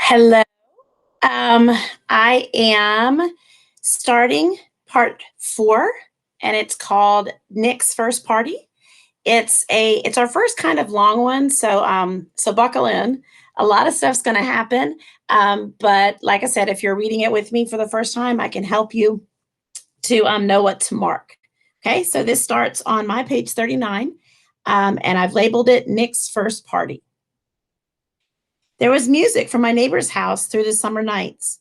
Hello. Um, I am starting part 4, and it's called Nick's First Party. It's our first kind of long one, so buckle in. A lot of stuff's going to happen, but like I said, if you're reading it with me for the first time, I can help you to know what to mark. Okay, so this starts on my page 39, and I've labeled it Nick's First Party. There was music from my neighbor's house through the summer nights.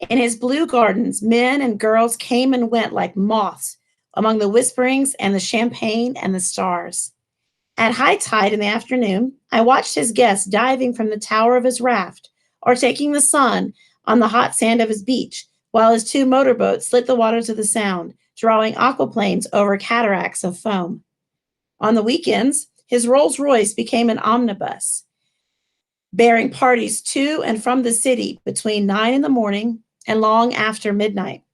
In his blue gardens, men and girls came and went like moths among the whisperings and the champagne and the stars. At high tide in the afternoon, I watched his guests diving from the tower of his raft or taking the sun on the hot sand of his beach, while his 2 motorboats slit the waters of the Sound, drawing aquaplanes over cataracts of foam. On the weekends, his Rolls Royce became an omnibus, bearing parties to and from the city between 9 in the morning and long after midnight,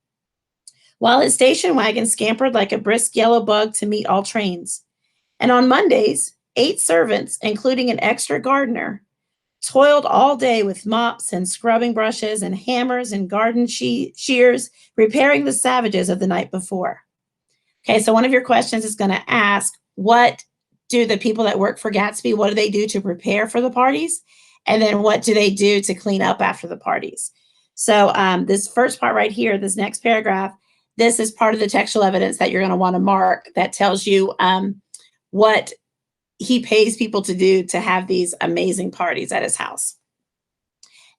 while his station wagon scampered like a brisk yellow bug to meet all trains. And on Mondays, 8 servants, including an extra gardener, toiled all day with mops and scrubbing brushes and hammers and garden shears, repairing the savages of the night before. Okay, so one of your questions is going to ask, what do the people that work for Gatsby, what do they do to prepare for the parties? And then what do they do to clean up after the parties? So this first part right here, this next paragraph, this is part of the textual evidence that you're going to want to mark that tells you what he pays people to do to have these amazing parties at his house.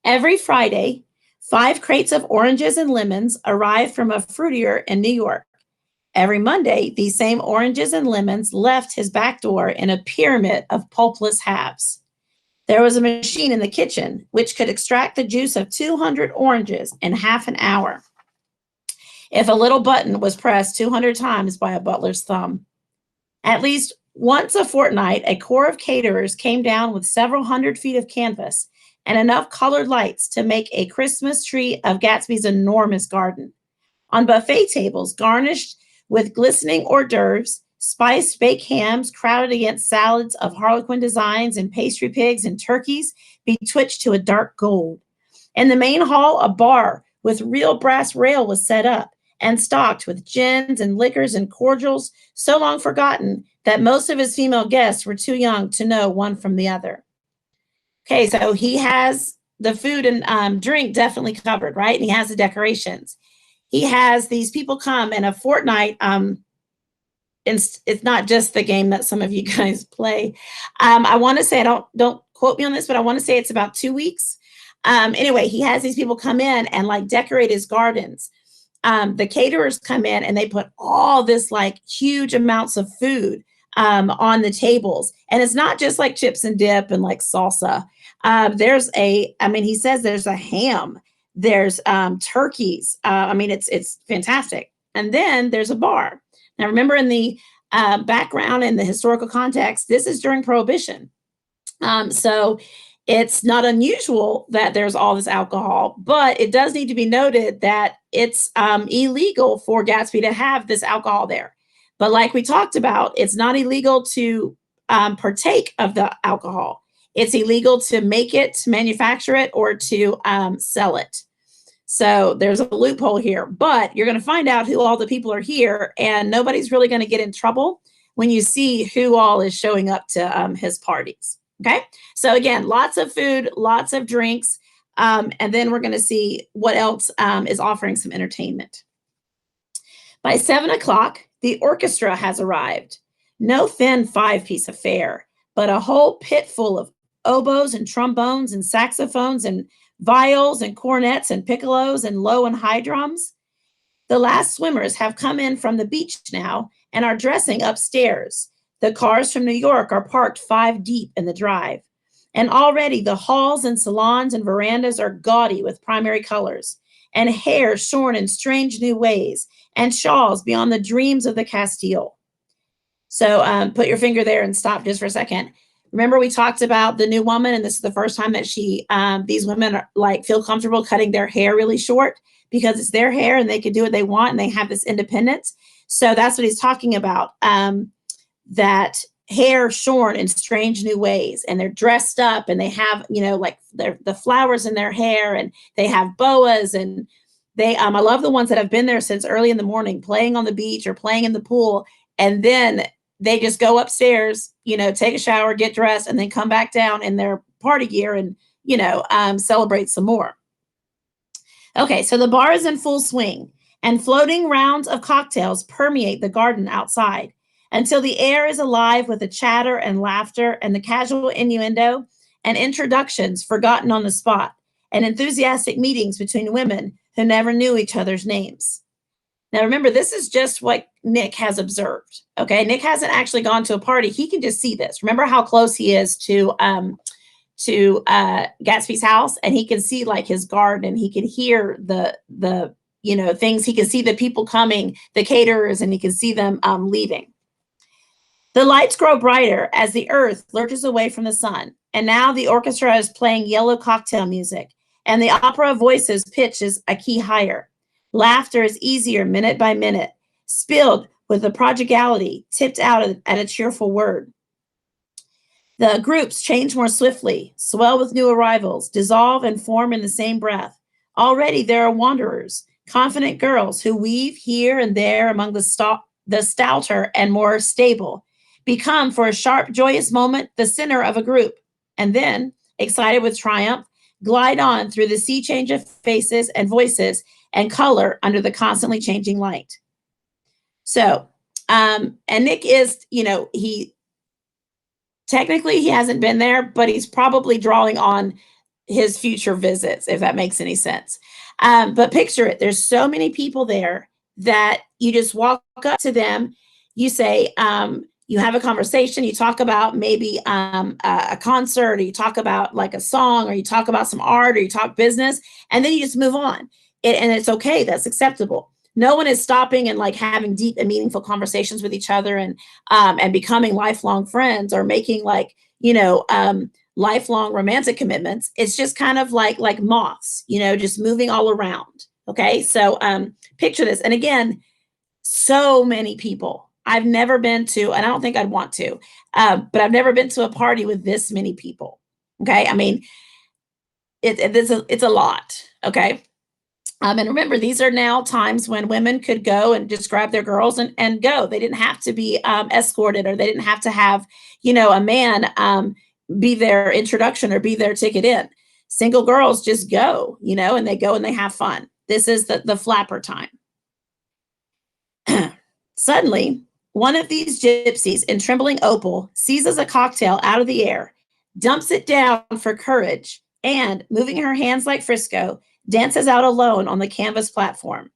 Every Friday, 5 crates of oranges and lemons arrived from a fruitier in New York. Every Monday, these same oranges and lemons left his back door in a pyramid of pulpless halves. There was a machine in the kitchen which could extract the juice of 200 oranges in half an hour, if a little button was pressed 200 times by a butler's thumb. At least once a fortnight, a corps of caterers came down with several hundred feet of canvas and enough colored lights to make a Christmas tree of Gatsby's enormous garden. On buffet tables garnished with glistening hors d'oeuvres, spiced baked hams crowded against salads of harlequin designs and pastry pigs and turkeys betwixt to a dark gold. In the main hall, a bar with real brass rail was set up and stocked with gins and liquors and cordials so long forgotten that most of his female guests were too young to know one from the other. Okay, so he has the food and drink definitely covered, right? And he has the decorations. He has these people come in a fortnight. It's not just the game that some of you guys play. I want to say, don't quote me on this, but I want to say it's about 2 weeks. Anyway, he has these people come in and like decorate his gardens. The caterers come in and they put all this like huge amounts of food on the tables. And it's not just like chips and dip and like salsa. He says there's a ham, there's turkeys. It's fantastic. And then there's a bar. Now, remember, in the background and the historical context, this is during Prohibition. So it's not unusual that there's all this alcohol, but it does need to be noted that it's illegal for Gatsby to have this alcohol there. But like we talked about, it's not illegal to partake of the alcohol. It's illegal to make it, to manufacture it, or to sell it. So there's a loophole here, but you're going to find out who all the people are here, and nobody's really going to get in trouble when you see who all is showing up to his parties. Okay, so again, lots of food, lots of drinks, and then we're going to see what else is offering some entertainment. By 7 o'clock, the orchestra has arrived. No thin 5-piece affair, but a whole pit full of oboes and trombones and saxophones and viols and cornets and piccolos and low and high drums. The last swimmers have come in from the beach now and are dressing upstairs. The cars from New York are parked 5 deep in the drive. And already the halls and salons and verandas are gaudy with primary colors, and hair shorn in strange new ways, and shawls beyond the dreams of the Castile. So put your finger there and stop just for a second. Remember, we talked about the new woman, and this is the first time that these women are, like, feel comfortable cutting their hair really short because it's their hair and they can do what they want and they have this independence. So that's what he's talking about, that hair shorn in strange new ways, and they're dressed up, and they have, like the flowers in their hair, and they have boas, and I love the ones that have been there since early in the morning, playing on the beach or playing in the pool, and then they just go upstairs, take a shower, get dressed, and then come back down in their party gear and celebrate some more. Okay, so the bar is in full swing, and floating rounds of cocktails permeate the garden outside until the air is alive with the chatter and laughter and the casual innuendo and introductions forgotten on the spot, and enthusiastic meetings between women who never knew each other's names. Now, remember, this is just what Nick has observed. Okay, Nick hasn't actually gone to a party. He can just see this. Remember how close he is to Gatsby's house, and he can see like his garden. He can hear the things. He can see the people coming, the caterers, and he can see them leaving. The lights grow brighter as the earth lurches away from the sun, and now the orchestra is playing yellow cocktail music, and the opera of voices pitches a key higher. Laughter is easier minute by minute, spilled with a prodigality tipped out at a cheerful word. The groups change more swiftly, swell with new arrivals, dissolve and form in the same breath. Already there are wanderers, confident girls who weave here and there among the stouter and more stable, become for a sharp, joyous moment the center of a group, and then, excited with triumph, glide on through the sea change of faces and voices and color under the constantly changing light. So, and Nick is, technically he hasn't been there, but he's probably drawing on his future visits, if that makes any sense. But picture it, there's so many people there that you just walk up to them, you say, you have a conversation, you talk about maybe a concert, or you talk about like a song, or you talk about some art, or you talk business, and then you just move on. And it's okay, that's acceptable. No one is stopping and like having deep and meaningful conversations with each other and becoming lifelong friends, or making like, lifelong romantic commitments. It's just kind of like moths, just moving all around. Okay, so picture this. And again, so many people. I've never been to, and I don't think I'd want to, but I've never been to a party with this many people. Okay, I mean, it's a lot. Okay. And remember, these are now times when women could go and just grab their girls and go. They didn't have to be escorted, or they didn't have to have, a man be their introduction or be their ticket in. Single girls just go, and they go and they have fun. This is the flapper time. Suddenly, one of these gypsies in trembling opal seizes a cocktail out of the air, dumps it down for courage, and, moving her hands like Frisco, dances out alone on the canvas platform.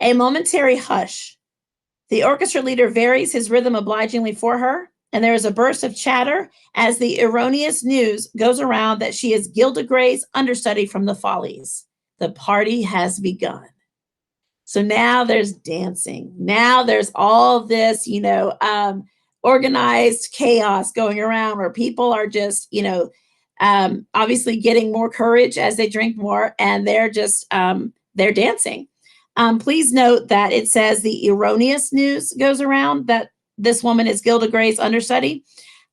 A momentary hush. The orchestra leader varies his rhythm obligingly for her, and there is a burst of chatter as the erroneous news goes around that she is Gilda Gray's understudy from the Follies. The party has begun. So now there's dancing. Now there's all this, organized chaos going around where people are just, obviously getting more courage as they drink more, and they're just, they're dancing. Please note that it says the erroneous news goes around that this woman is Gilda Gray's understudy.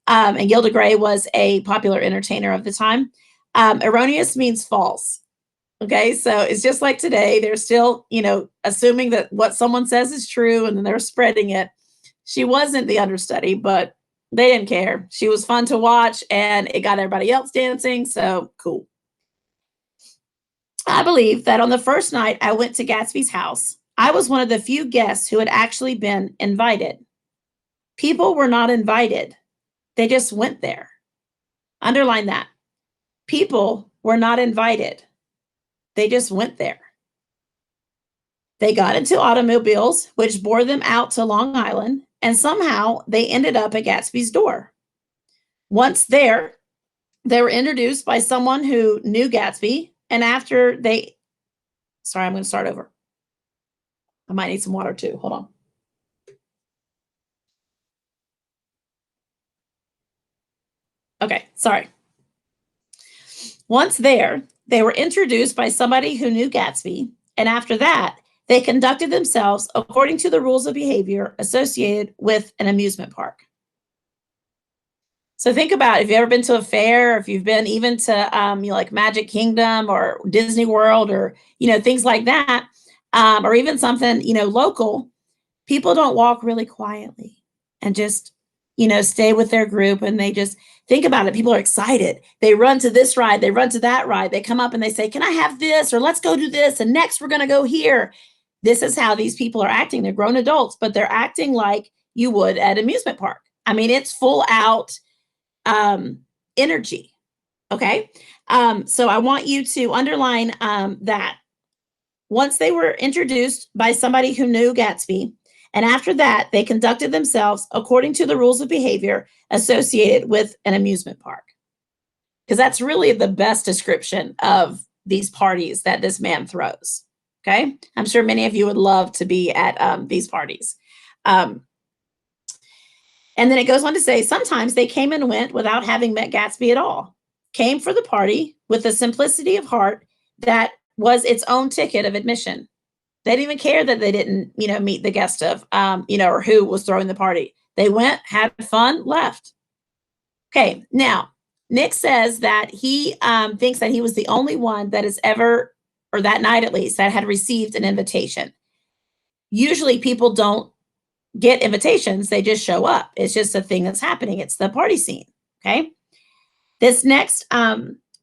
And Gilda Gray was a popular entertainer of the time. Erroneous means false. Okay, so it's just like today, they're still, assuming that what someone says is true, and then they're spreading it. She wasn't the understudy, but they didn't care. She was fun to watch, and it got everybody else dancing, so cool. I believe that on the first night I went to Gatsby's house, I was one of the few guests who had actually been invited. People were not invited. They just went there. Underline that. People were not invited. They just went there. They got into automobiles, which bore them out to Long Island, and somehow they ended up at Gatsby's door. Once there, they were introduced by someone who knew Gatsby, and after they, sorry, I'm going to start over. I might need some water too. Hold on. Okay, sorry. Once there, they were introduced by somebody who knew Gatsby, and after that, they conducted themselves according to the rules of behavior associated with an amusement park. So think about if you've ever been to a fair, if you've been even to like Magic Kingdom or Disney World or things like that, or even something local. People don't walk really quietly and just stay with their group, and they just think about it. People are excited. They run to this ride, they run to that ride. They come up and they say, "Can I have this?" or "Let's go do this." And next, we're going to go here. This is how these people are acting. They're grown adults, but they're acting like you would at an amusement park. I mean, it's full out um, energy. Okay. So I want you to underline that once they were introduced by somebody who knew Gatsby, and after that, they conducted themselves according to the rules of behavior associated with an amusement park. Because that's really the best description of these parties that this man throws. Okay. I'm sure many of you would love to be at these parties. And then it goes on to say, sometimes they came and went without having met Gatsby at all, came for the party with a simplicity of heart that was its own ticket of admission. They didn't even care that they didn't, meet the guest of, or who was throwing the party. They went, had fun, left. Okay, now, Nick says that he thinks that he was the only one that has ever, or that night at least, that had received an invitation. Usually people don't get invitations, they just show up. It's just a thing that's happening. It's the party scene. Okay. This next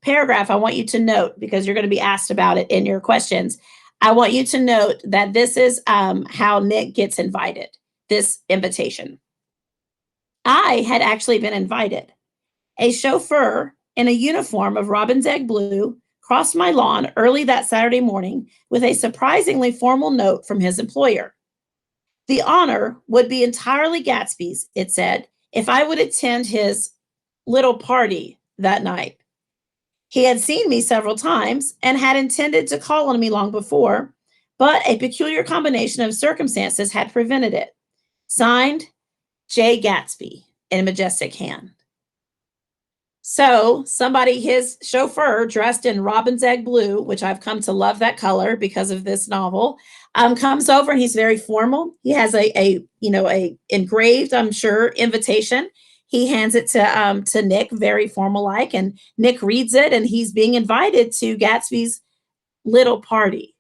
paragraph, I want you to note, because you're going to be asked about it in your questions. I want you to note that this is how Nick gets invited, this invitation. I had actually been invited. A chauffeur in a uniform of robin's egg blue crossed my lawn early that Saturday morning with a surprisingly formal note from his employer. The honor would be entirely Gatsby's, it said, if I would attend his little party that night. He had seen me several times and had intended to call on me long before, but a peculiar combination of circumstances had prevented it. Signed, J. Gatsby, in a majestic hand. So somebody, his chauffeur, dressed in robin's egg blue, which I've come to love that color because of this novel, comes over and he's very formal. He has a engraved, I'm sure, invitation. He hands it to Nick, very formal like, and Nick reads it, and he's being invited to Gatsby's little party.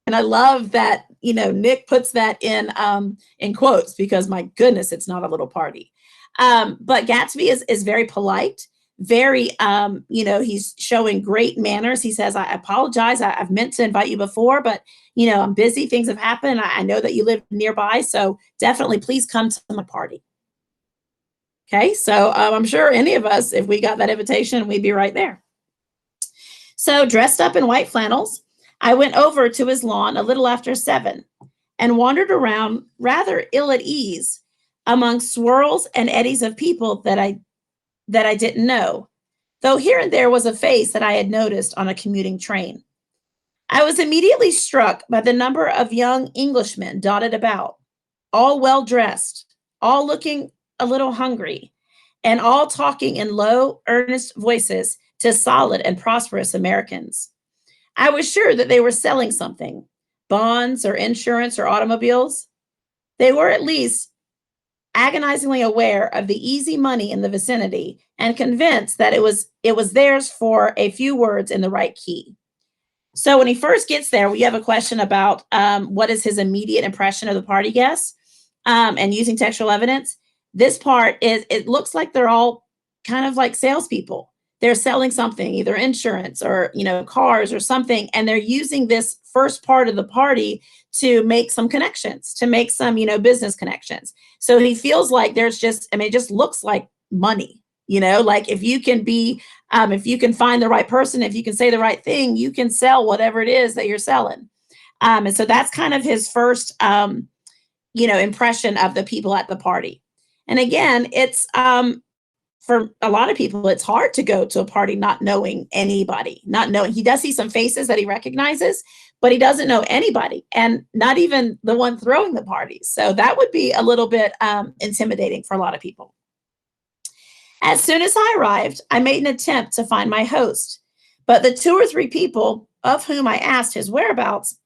And I love that, Nick puts that in quotes, because my goodness, it's not a little party. But Gatsby is very polite, very, he's showing great manners. He says, I apologize. I've meant to invite you before, but, I'm busy. Things have happened. I know that you live nearby. So definitely please come to my party. Okay. So I'm sure any of us, if we got that invitation, we'd be right there. So dressed up in white flannels, I went over to his lawn a little after 7 and wandered around rather ill at ease among swirls and eddies of people that I didn't know, though here and there was a face that I had noticed on a commuting train. I was immediately struck by the number of young Englishmen dotted about, all well dressed, all looking a little hungry, and all talking in low, earnest voices to solid and prosperous Americans. I was sure that they were selling something, bonds or insurance or automobiles. They were at least agonizingly aware of the easy money in the vicinity and convinced that it was theirs for a few words in the right key. So when he first gets there, we have a question about what is his immediate impression of the party guests, and using textual evidence. This part is, it looks like they're all kind of like salespeople. They're selling something, either insurance or, cars or something. And they're using this first part of the party to make some connections, to make some, business connections. So he feels like there's just, it just looks like money, like if you can be, if you can find the right person, if you can say the right thing, you can sell whatever it is that you're selling. And so that's kind of his first, impression of the people at the party. And again, it's, for a lot of people, it's hard to go to a party not knowing anybody, not knowing. He does see some faces that he recognizes, but he doesn't know anybody, and not even the one throwing the party. So that would be a little bit intimidating for a lot of people. As soon as I arrived, I made an attempt to find my host, but the 2 or 3 people of whom I asked his whereabouts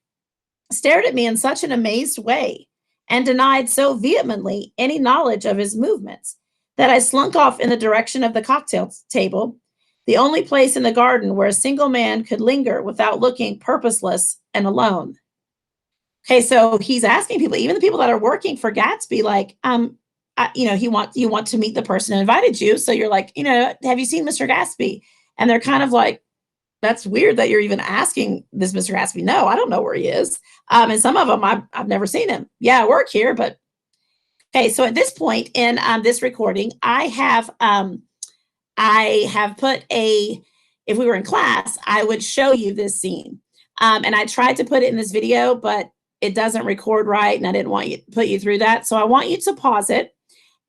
stared at me in such an amazed way and denied so vehemently any knowledge of his movements that I slunk off in the direction of the cocktail table, the only place in the garden where a single man could linger without looking purposeless and alone. Okay, so he's asking people, even the people that are working for Gatsby, like, you want to meet the person who invited you. So you're like, have you seen Mr. Gatsby? And they're kind of like, that's weird that you're even asking this Mr. Gatsby. No, I don't know where he is. And some of them I've never seen him. Yeah, I work here, but okay. So at this point in this recording, I have put a. If we were in class, I would show you this scene, and I tried to put it in this video, but it doesn't record right, and I didn't want you put you through that. So I want you to pause it.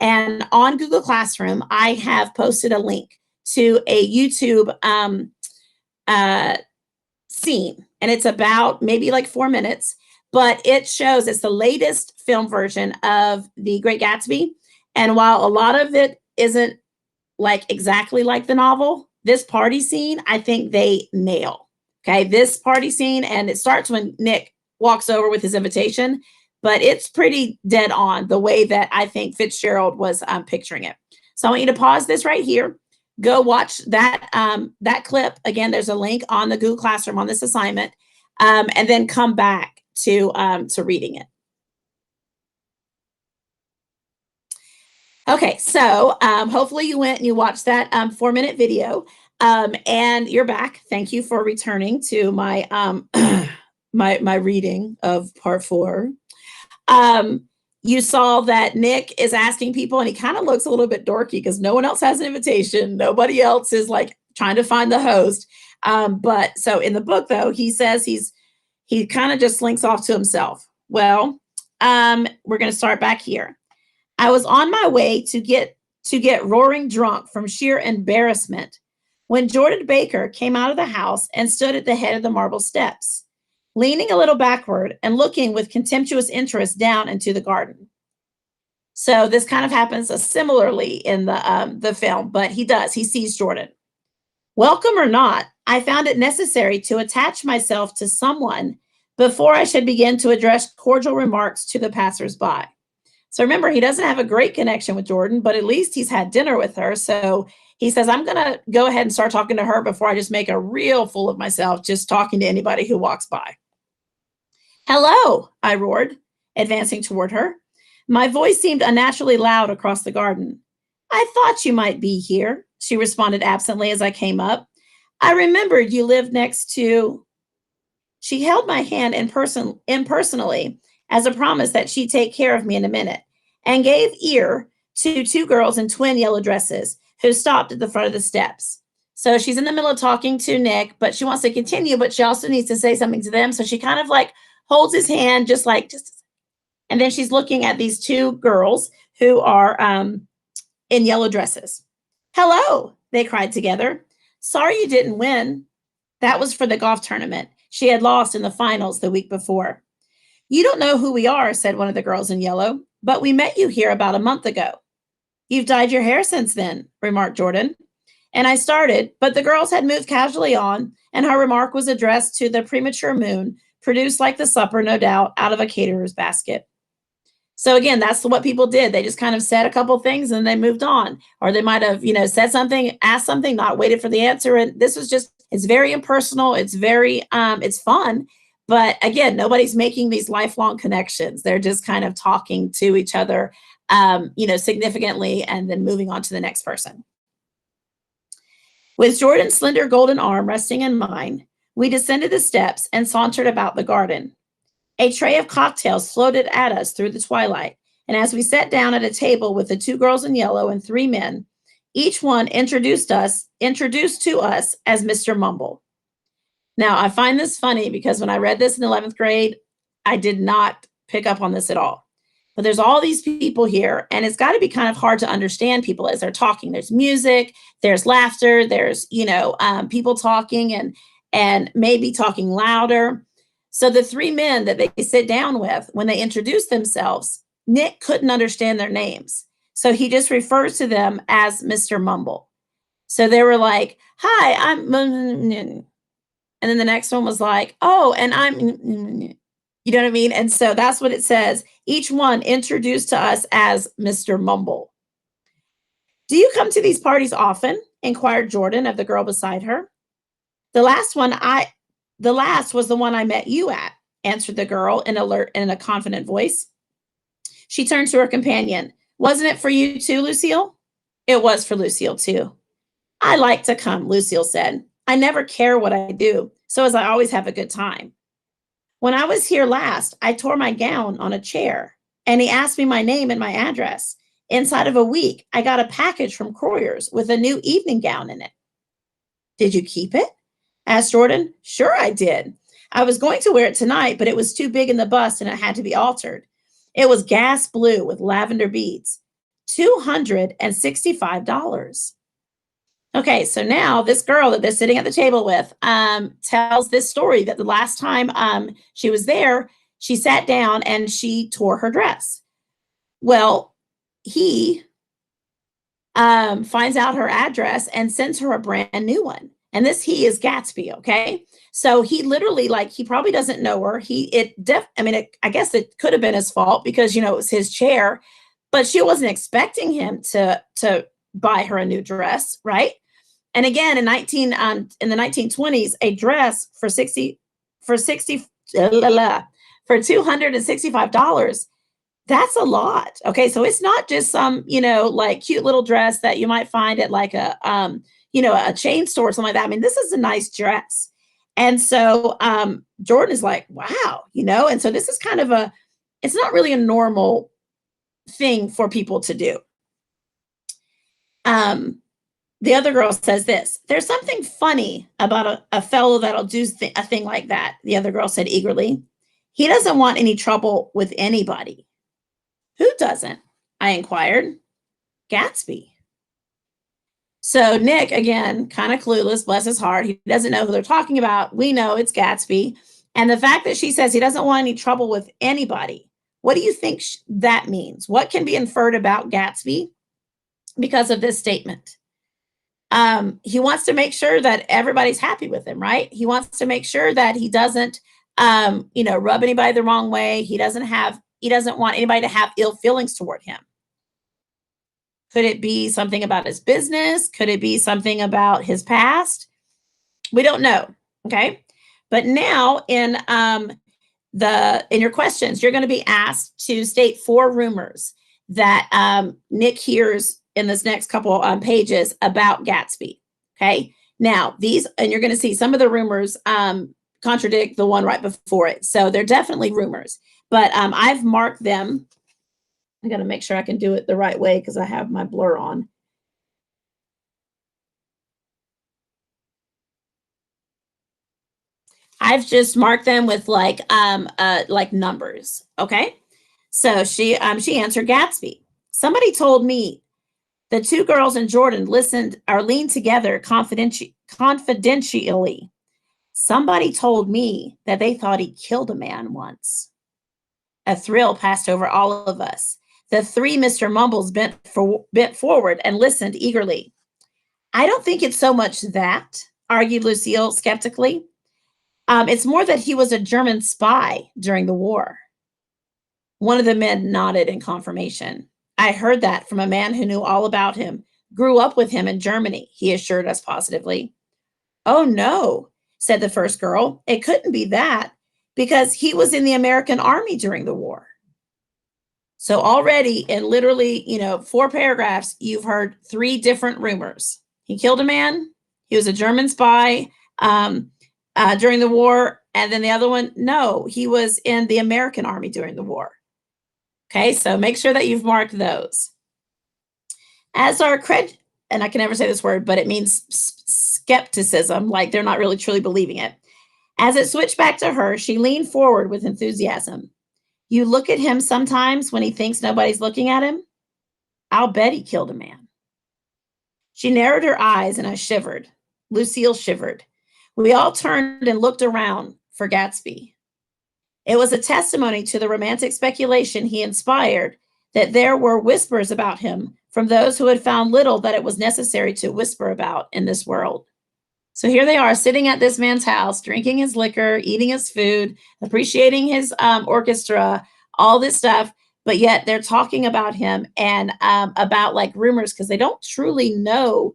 And on Google Classroom, I have posted a link to a YouTube scene, and it's about maybe like 4 minutes, but it shows it's the latest film version of The Great Gatsby. And while a lot of it isn't like exactly like the novel, this party scene, I think they nail. Okay, this party scene, and it starts when Nick walks over with his invitation, but it's pretty dead on the way that I think Fitzgerald was picturing it. So I want you to pause this right here. Go watch that clip. Again, there's a link on the Google Classroom on this assignment, and then come back to reading it. Okay, so hopefully you went and you watched that 4-minute video, and you're back. Thank you for returning to my my reading of part 4. You saw that Nick is asking people, and he kind of looks a little bit dorky because no one else has an invitation. Nobody else is like trying to find the host. But so in the book, though, he says he kind of just slinks off to himself. Well, we're going to start back here. I was on my way to get roaring drunk from sheer embarrassment when Jordan Baker came out of the house and stood at the head of the marble steps, leaning a little backward and looking with contemptuous interest down into the garden. So this kind of happens similarly in the film, but he sees Jordan. Welcome or not, I found it necessary to attach myself to someone before I should begin to address cordial remarks to the passersby. So remember, he doesn't have a great connection with Jordan, but at least he's had dinner with her. So he says, I'm going to go ahead and start talking to her before I just make a real fool of myself, just talking to anybody who walks by. Hello, I roared, advancing toward her. My voice seemed unnaturally loud across the garden. I thought you might be here, she responded absently as I came up. I remembered you lived next to... She held my hand impersonally as a promise that she'd take care of me in a minute, and gave ear to 2 girls in twin yellow dresses who stopped at the front of the steps. So she's in the middle of talking to Nick, but she wants to continue, but she also needs to say something to them. So she kind of like holds his hand, and then she's looking at these 2 girls who are in yellow dresses. Hello, they cried together. Sorry you didn't win. That was for the golf tournament. She had lost in the finals the week before. You don't know who we are, said one of the girls in yellow, but we met you here about a month ago. You've dyed your hair since then, remarked Jordan. And I started, but the girls had moved casually on, and her remark was addressed to the premature moon, produced like the supper, no doubt, out of a caterer's basket. So again, that's what people did. They just kind of said a couple things and they moved on. Or they might have, said something, asked something, not waited for the answer. And this was just, it's very impersonal. It's very, it's fun. But again, nobody's making these lifelong connections. They're just kind of talking to each other, significantly, and then moving on to the next person. With Jordan's slender golden arm resting in mine, we descended the steps and sauntered about the garden. A tray of cocktails floated at us through the twilight, and as we sat down at a table with the 2 girls in yellow and 3 men, each one introduced to us as Mr. Mumble. Now, I find this funny because when I read this in 11th grade, I did not pick up on this at all. But there's all these people here, and it's got to be kind of hard to understand people as they're talking. There's music, there's laughter, there's, people talking and maybe talking louder. So the 3 men that they sit down with, when they introduce themselves, Nick couldn't understand their names. So he just refers to them as Mr. Mumble. So they were like, hi, I'm... And then the next one was like, oh, and I'm, you know what I mean? And so that's what it says. Each one introduced to us as Mr. Mumble. Do you come to these parties often? Inquired Jordan of the girl beside her. The last one I the last was the one I met you at, answered the girl in a confident voice. She turned to her companion. Wasn't it for you too, Lucille? It was for Lucille too. I like to come, Lucille said. I never care what I do, so as I always have a good time. When I was here last, I tore my gown on a chair, and he asked me my name and my address. Inside of a week, I got a package from Croyer's with a new evening gown in it. Did you keep it? Asked Jordan. Sure, I did. I was going to wear it tonight, but it was too big in the bust and it had to be altered. It was gas blue with lavender beads. $265. Okay, so now this girl that they're sitting at the table with tells this story that the last time she was there, she sat down and she tore her dress. Well, he finds out her address and sends her a brand new one. And this he is Gatsby, okay? So he literally, like, he probably doesn't know her. I guess it could have been his fault because, it was his chair, but she wasn't expecting him to buy her a new dress, right? And again, in the 1920s, a dress for $265, that's a lot. Okay, so it's not just some, like cute little dress that you might find at like a chain store or something like that. I mean, this is a nice dress. And so Jordan is like, wow, and so this is kind of it's not really a normal thing for people to do. The other girl says this, there's something funny about a fellow that'll do a thing like that. The other girl said eagerly, he doesn't want any trouble with anybody. Who doesn't? I inquired. Gatsby. So Nick, again, kind of clueless, bless his heart. He doesn't know who they're talking about. We know it's Gatsby. And the fact that she says he doesn't want any trouble with anybody, what do you think that means? What can be inferred about Gatsby because of this statement? He wants to make sure that everybody's happy with him, right? He wants to make sure that he doesn't, rub anybody the wrong way. He doesn't want anybody to have ill feelings toward him. Could it be something about his business? Could it be something about his past? We don't know. Okay. But now in your questions, you're going to be asked to state 4 rumors that Nick hears in this next couple pages about Gatsby. Okay. Now and you're going to see some of the rumors contradict the one right before it. So they're definitely rumors, but I've marked them. I got to make sure I can do it the right way because I have my blur on. I've just marked them with like numbers. Okay. So she answered Gatsby. Somebody told me the 2 girls and Jordan leaned together confidentially. Somebody told me that they thought he killed a man once. A thrill passed over all of us. The 3 Mr. Mumbles bent forward and listened eagerly. I don't think it's so much that, argued Lucille skeptically. It's more that he was a German spy during the war. One of the men nodded in confirmation. I heard that from a man who knew all about him, grew up with him in Germany, he assured us positively. Oh, no, said the first girl. It couldn't be that because he was in the American army during the war. So already in literally, 4 paragraphs, you've heard 3 different rumors. He killed a man. He was a German spy during the war. And then the other one, no, he was in the American army during the war. Okay, so make sure that you've marked those. As our and I can never say this word, but it means skepticism, like they're not really truly believing it. As it switched back to her, she leaned forward with enthusiasm. You look at him sometimes when he thinks nobody's looking at him? I'll bet he killed a man. She narrowed her eyes and I shivered. Lucille shivered. We all turned and looked around for Gatsby. It was a testimony to the romantic speculation he inspired that there were whispers about him from those who had found little that it was necessary to whisper about in this world. So here they are sitting at this man's house, drinking his liquor, eating his food, appreciating his orchestra, all this stuff. but yet they're talking about him and about like rumors because they don't truly know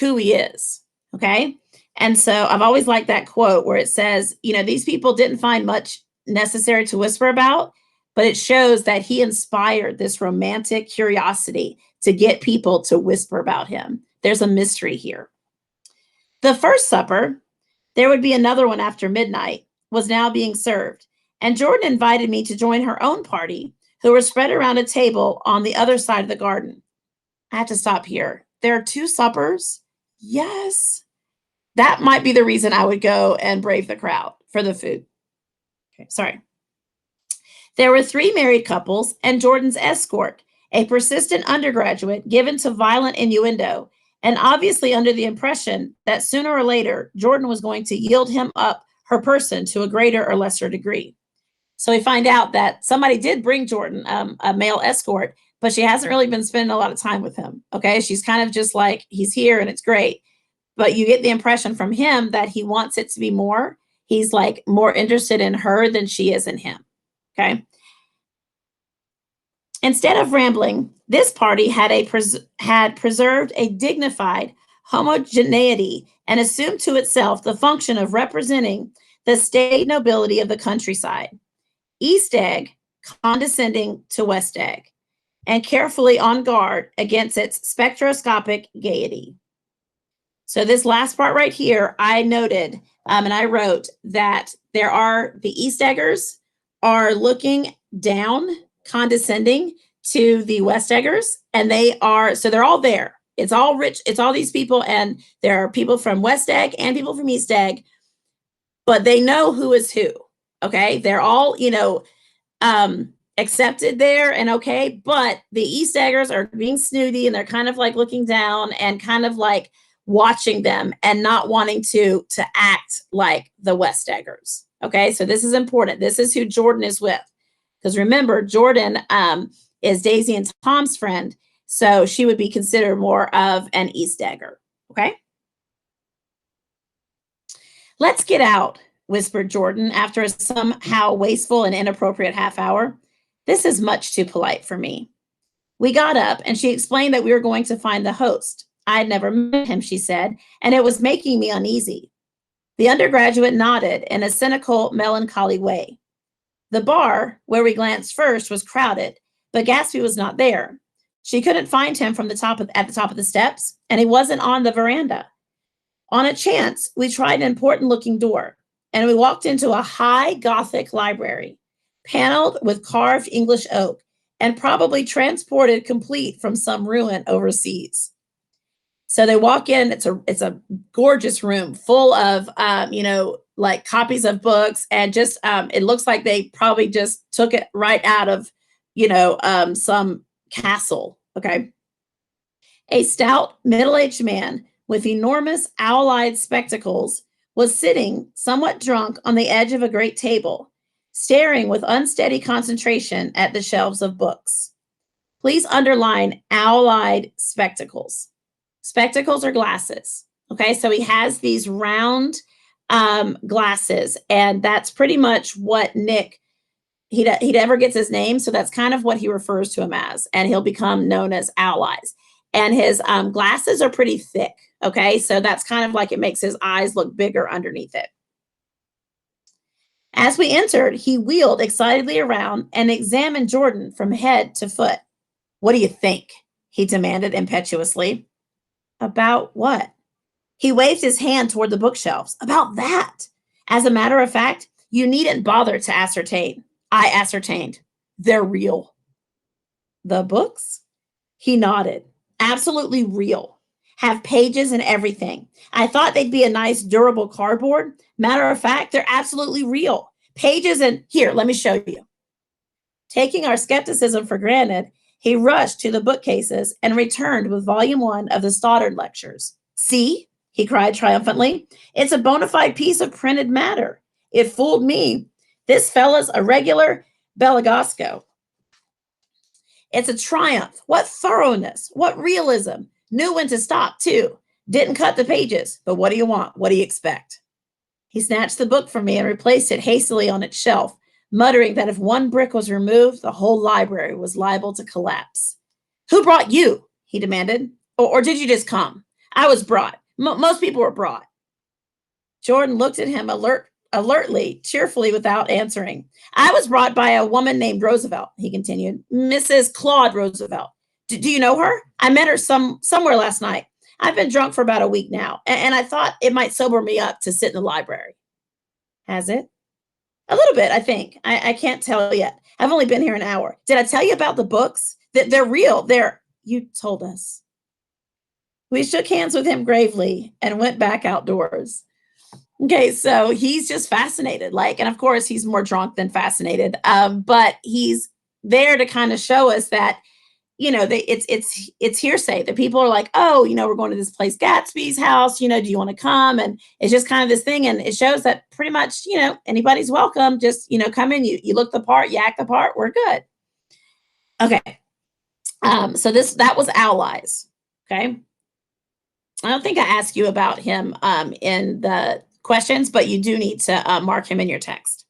who he is. Okay. And so I've always liked that quote where it says, these people didn't find much necessary to whisper about, but it shows that he inspired this romantic curiosity to get people to whisper about him. There's a mystery here. The first supper, there would be another one after midnight, was now being served, and Jordan invited me to join her own party, who were spread around a table on the other side of the garden. I have to stop here. There are two suppers? Yes. That might be the reason I would go and brave the crowd for the food. Okay, sorry. There were 3 married couples and Jordan's escort, a persistent undergraduate given to violent innuendo, and obviously under the impression that sooner or later Jordan was going to yield him up her person to a greater or lesser degree. So we find out that somebody did bring Jordan a male escort, but she hasn't really been spending a lot of time with him. Okay. She's kind of just like, he's here and it's great. But you get the impression from him that he wants it to be more. He's like more interested in her than she is in him. Okay. Instead of rambling, this party had preserved a dignified homogeneity and assumed to itself the function of representing the state nobility of the countryside. East Egg condescending to West Egg, and carefully on guard against its spectroscopic gaiety. So this last part right here, I noted, and I wrote that the East Eggers are looking down, condescending to the West Eggers, and they're all there. It's all rich. It's all these people, and there are people from West Egg and people from East Egg, but they know who is who. Okay, they're all accepted there and okay, but the East Eggers are being snooty and they're kind of like looking down and kind of like watching them and not wanting to act like the West Eggers. Okay, so this is important. This is who Jordan is with, because remember, Jordan is Daisy and Tom's friend, so she would be considered more of an East Egger. Okay, let's get out, whispered Jordan after a somehow wasteful and inappropriate half hour. This is much too polite for me. We got up and she explained that we were going to find the host. I had never met him, she said, and it was making me uneasy. The undergraduate nodded in a cynical, melancholy way. The bar, where we glanced first, was crowded, but Gatsby was not there. She couldn't find him at the top of the steps, and he wasn't on the veranda. On a chance, we tried an important-looking door, and we walked into a high Gothic library, paneled with carved English oak, and probably transported complete from some ruin overseas. So they walk in. It's a gorgeous room full of like copies of books, and just it looks like they probably just took it right out of some castle. Okay, a stout middle-aged man with enormous owl-eyed spectacles was sitting somewhat drunk on the edge of a great table, staring with unsteady concentration at the shelves of books. Please underline owl-eyed spectacles. Spectacles are glasses. Okay, so he has these round glasses, and that's pretty much what Nick, he never gets his name, so that's kind of what he refers to him as, and he'll become known as Owl Eyes. And his glasses are pretty thick. Okay, so that's kind of like it makes his eyes look bigger underneath it. As we entered, he wheeled excitedly around and examined Jordan from head to foot. What do you think? He demanded impetuously. About what? He waved his hand toward the bookshelves. About that. As a matter of fact, you needn't bother to ascertain. I ascertained. They're real. The books? He nodded. Absolutely real. Have pages and everything. I thought they'd be a nice durable cardboard. Matter of fact, they're absolutely real. Pages and here, let me show you. Taking our skepticism for granted, he rushed to the bookcases and returned with volume 1 of the Stoddard lectures. See, he cried triumphantly, it's a bona fide piece of printed matter. It fooled me. This fella's a regular Belagosco. It's a triumph. What thoroughness, what realism. Knew when to stop, too. Didn't cut the pages, but what do you want? What do you expect? He snatched the book from me and replaced it hastily on its shelf, muttering that if one brick was removed, the whole library was liable to collapse. Who brought you? He demanded. Or did you just come? I was brought. Most people were brought. Jordan looked at him alertly, cheerfully, without answering. I was brought by a woman named Roosevelt, he continued. Mrs. Claude Roosevelt. Do you know her? I met her somewhere last night. I've been drunk for about a week now, and I thought it might sober me up to sit in the library. Has it? A little bit, I think. I can't tell yet. I've only been here an hour. Did I tell you about the books? They're real. You told us. We shook hands with him gravely and went back outdoors. Okay, so he's just fascinated, and of course he's more drunk than fascinated. But he's there to kind of show us that, it's hearsay that people are like, oh, we're going to this place, Gatsby's house, do you want to come? And it's just kind of this thing. And it shows that pretty much, anybody's welcome. Just, come in, you look the part, you act the part, we're good. Okay. So that was Allies. Okay. I don't think I asked you about him in the questions, but you do need to mark him in your text.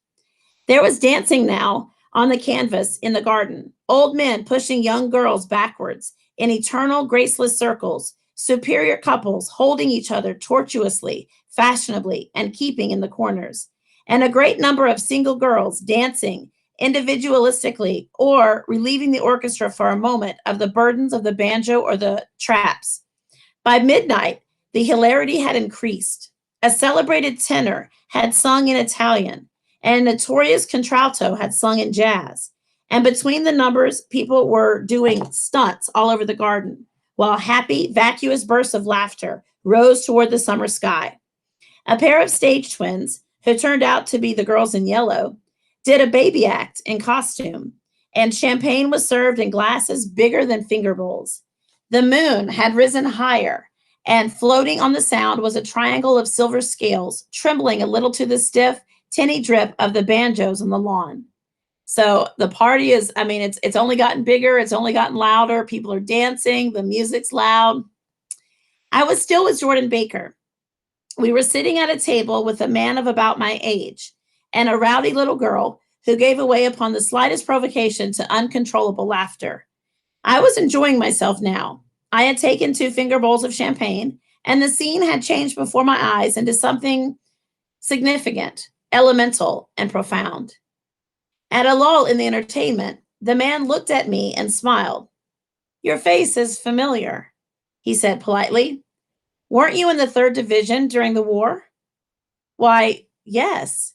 There was dancing now on the canvas in the garden, old men pushing young girls backwards in eternal graceless circles, superior couples holding each other tortuously, fashionably, and keeping in the corners, and a great number of single girls dancing individualistically or relieving the orchestra for a moment of the burdens of the banjo or the traps. By midnight, the hilarity had increased. A celebrated tenor had sung in Italian, and a notorious contralto had sung in jazz. And between the numbers, people were doing stunts all over the garden, while happy, vacuous bursts of laughter rose toward the summer sky. A pair of stage twins, who turned out to be the girls in yellow, did a baby act in costume, and champagne was served in glasses bigger than finger bowls. The moon had risen higher, and floating on the sound was a triangle of silver scales, trembling a little to the stiff, tinny drip of the banjos on the lawn. So the party is, it's only gotten bigger, it's only gotten louder, people are dancing, the music's loud. I was still with Jordan Baker. We were sitting at a table with a man of about my age and a rowdy little girl who gave away upon the slightest provocation to uncontrollable laughter. I was enjoying myself now. I had taken 2 finger bowls of champagne, and the scene had changed before my eyes into something significant, elemental, and profound. At a lull in the entertainment, the man looked at me and smiled. Your face is familiar, he said politely. Weren't you in the 3rd Division during the war? Why, yes.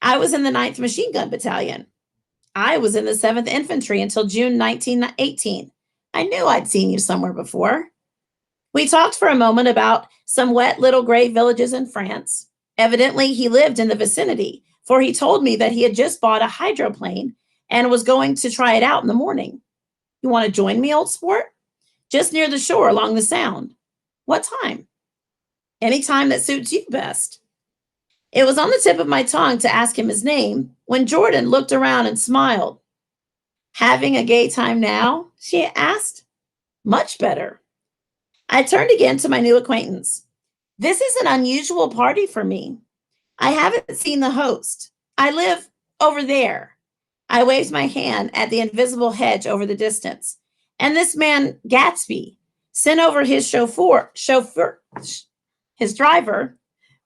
I was in the 9th Machine Gun Battalion. I was in the 7th Infantry until June 1918. I knew I'd seen you somewhere before. We talked for a moment about some wet little gray villages in France. Evidently, he lived in the vicinity, for he told me that he had just bought a hydroplane and was going to try it out in the morning. You want to join me, old sport? Just near the shore along the Sound. What time? Any time that suits you best. It was on the tip of my tongue to ask him his name when Jordan looked around and smiled. Having a gay time now? She asked. Much better. I turned again to my new acquaintance. This is an unusual party for me. I haven't seen the host. I live over there. I waved my hand at the invisible hedge over the distance. And this man, Gatsby, sent over his his driver,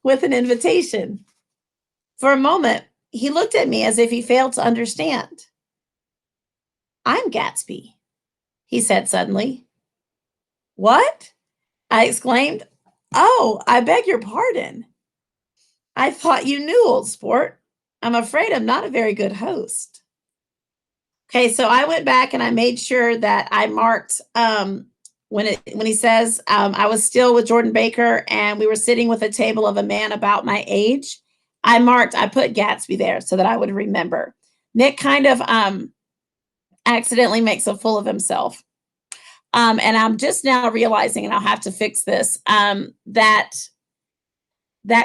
with an invitation. For a moment, he looked at me as if he failed to understand. I'm Gatsby, he said suddenly. What? I exclaimed. Oh, I beg your pardon. I thought you knew, old sport. I'm afraid I'm not a very good host. Okay, so I went back and I made sure that I marked when he says I was still with Jordan Baker and we were sitting with a table of a man about my age. I put Gatsby there so that I would remember. Nick kind of accidentally makes a fool of himself. And I'm just now realizing, and I'll have to fix this, that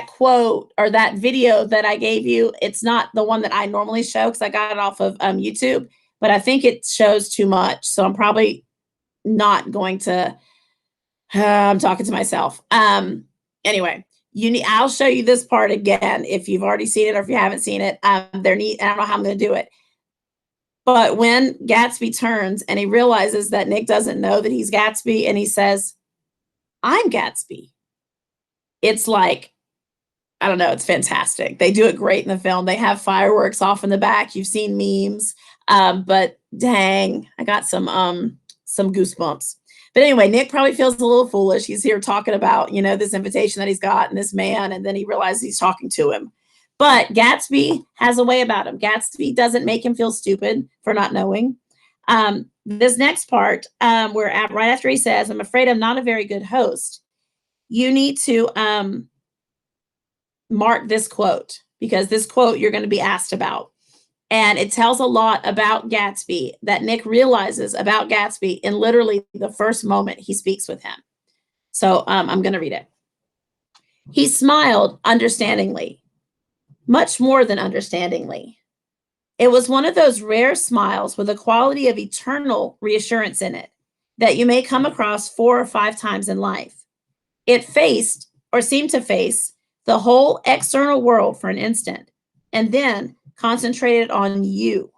quote or that video that I gave you, it's not the one that I normally show because I got it off of YouTube, but I think it shows too much. So I'm probably not going to, I'm talking to myself. Anyway, I'll show you this part again if you've already seen it or if you haven't seen it. They're neat. I don't know how I'm going to do it. But when Gatsby turns and he realizes that Nick doesn't know that he's Gatsby and he says, I'm Gatsby. It's like, I don't know, it's fantastic. They do it great in the film. They have fireworks off in the back. You've seen memes. But dang, I got some goosebumps. But anyway, Nick probably feels a little foolish. He's here talking about, this invitation that he's got and this man, and then he realizes he's talking to him. But Gatsby has a way about him. Gatsby doesn't make him feel stupid for not knowing. This next part, right after he says, I'm afraid I'm not a very good host, you need to mark this quote, because this quote you're going to be asked about. And it tells a lot about Gatsby that Nick realizes about Gatsby in literally the first moment he speaks with him. So I'm going to read it. He smiled understandingly, much more than understandingly. It was one of those rare smiles with a quality of eternal reassurance in it that you may come across 4 or 5 times in life. It faced, or seemed to face, the whole external world for an instant, and then concentrated on you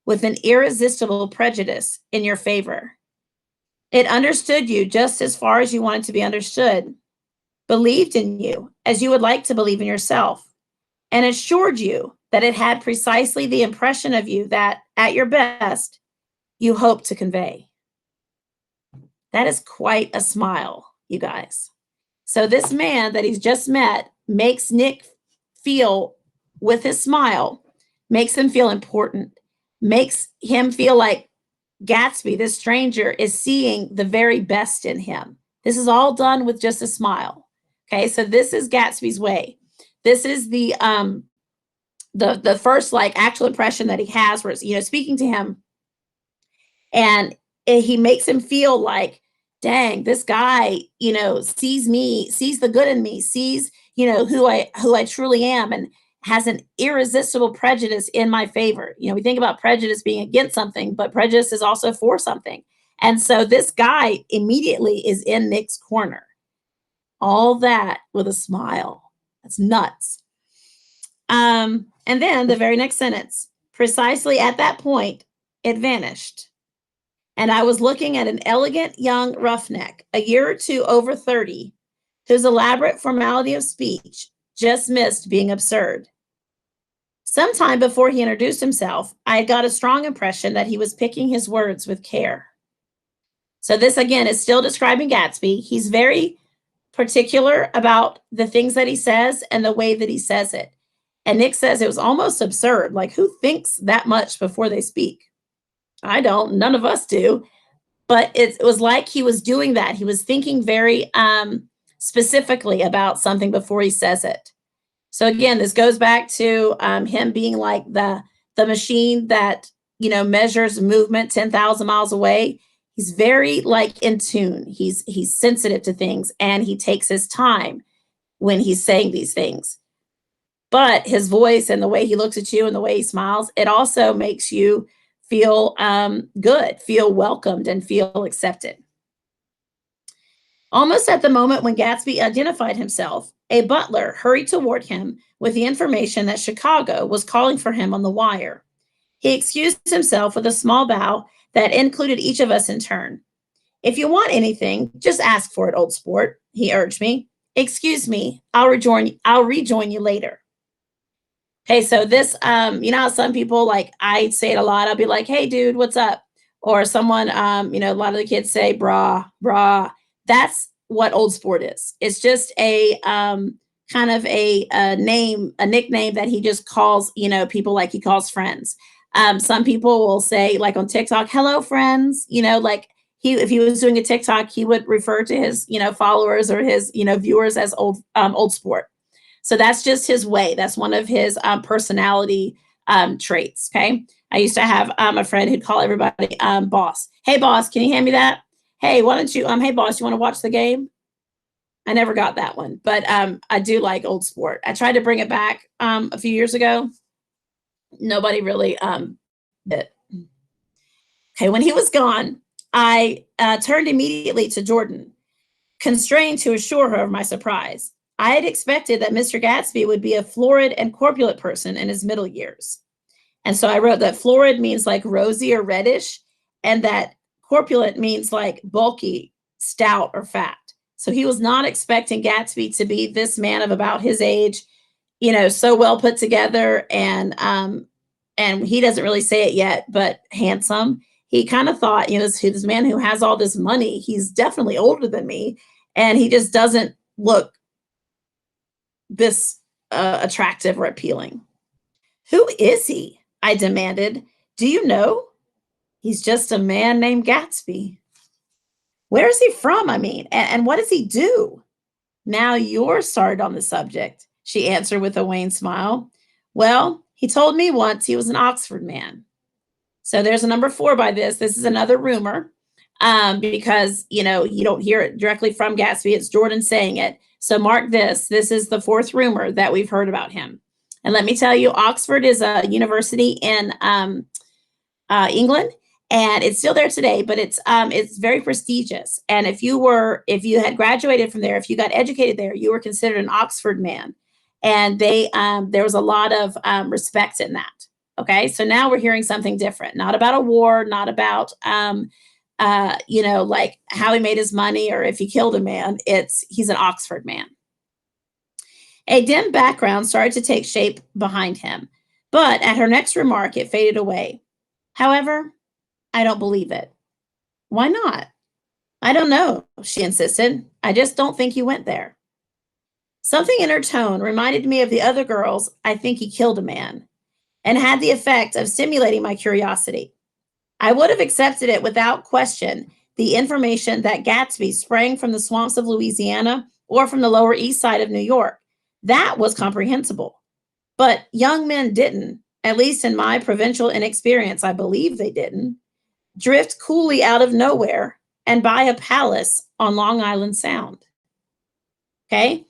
with an irresistible prejudice in your favor. It understood you just as far as you wanted to be understood, believed in you as you would like to believe in yourself, and assured you that it had precisely the impression of you that, at your best, you hope to convey. That is quite a smile, you guys. So this man that he's just met makes Nick feel, with his smile, makes him feel important, makes him feel like Gatsby, this stranger, is seeing the very best in him. This is all done with just a smile. Okay, so this is Gatsby's way. This is the first actual impression that he has, where it's, speaking to him, and he makes him feel like, dang, this guy, sees me, sees the good in me, sees, who I truly am, and has an irresistible prejudice in my favor. We think about prejudice being against something, but prejudice is also for something. And so this guy immediately is in Nick's corner. All that with a smile. That's nuts. And then the very next sentence, precisely at that point, it vanished. And I was looking at an elegant young roughneck, a year or two over 30, whose elaborate formality of speech just missed being absurd. Sometime before he introduced himself, I had got a strong impression that he was picking his words with care. So this, again, is still describing Gatsby. He's very particular about the things that he says and the way that he says it. And Nick says it was almost absurd. Like, who thinks that much before they speak? I don't. None of us do. But it was like he was doing that. He was thinking very specifically about something before he says it. So again, this goes back to him being like the machine that, measures movement 10,000 miles away. He's very in tune. He's sensitive to things, and he takes his time when he's saying these things. But his voice and the way he looks at you and the way he smiles, it also makes you feel good, feel welcomed, and feel accepted. Almost at the moment when Gatsby identified himself, a butler hurried toward him with the information that Chicago was calling for him on the wire. He excused himself with a small bow that included each of us in turn. If you want anything, just ask for it, old sport, he urged me. Excuse me, I'll rejoin you later. Okay, so this, how some people, I say it a lot. I'll be like, hey, dude, what's up? Or someone, a lot of the kids say, brah. That's what old sport is. It's just a kind of a nickname that he just calls, people like he calls friends. Some people will say, on TikTok, hello, friends, if he was doing a TikTok, he would refer to his, followers or his, viewers as old sport. So that's just his way. That's one of his personality traits. Okay. I used to have a friend who'd call everybody boss. Hey, boss, can you hand me that? Hey, why don't you, hey, boss, you want to watch the game? I never got that one, but I do like old sport. I tried to bring it back a few years ago. Nobody really did. Okay. When he was gone, I turned immediately to Jordan, constrained to assure her of my surprise. I had expected that Mr. Gatsby would be a florid and corpulent person in his middle years. And so I wrote that florid means like rosy or reddish, and that corpulent means like bulky, stout, or fat. So he was not expecting Gatsby to be this man of about his age, so well put together, and he doesn't really say it yet, but handsome. He kind of thought, this man who has all this money, he's definitely older than me, and he just doesn't look this attractive or appealing. Who is he? I demanded. Do you know? He's just a man named Gatsby. Where is he from? I mean, and what does he do? Now you're started on the subject, she answered with a wan smile. Well, he told me once he was an Oxford man. So there's a number 4 by this. This is another rumor, because, you don't hear it directly from Gatsby. It's Jordan saying it. So mark this. This is the 4th rumor that we've heard about him. And let me tell you, Oxford is a university in England, and it's still there today, but it's very prestigious. And if you had graduated from there, if you got educated there, you were considered an Oxford man. And there was a lot of respect in that. Okay, so now we're hearing something different, not about a war, not about like how he made his money or if he killed a man. He's an Oxford man. A dim background started to take shape behind him, but at her next remark, it faded away. However, I don't believe it. Why not? I don't know, she insisted. I just don't think he went there. Something in her tone reminded me of the other girls. I think he killed a man, and had the effect of stimulating my curiosity. I would have accepted it without question, the information that Gatsby sprang from the swamps of Louisiana or from the Lower East Side of New York. That was comprehensible. But young men didn't, at least in my provincial inexperience, I believe they didn't, drift coolly out of nowhere and buy a palace on Long Island Sound. Okay?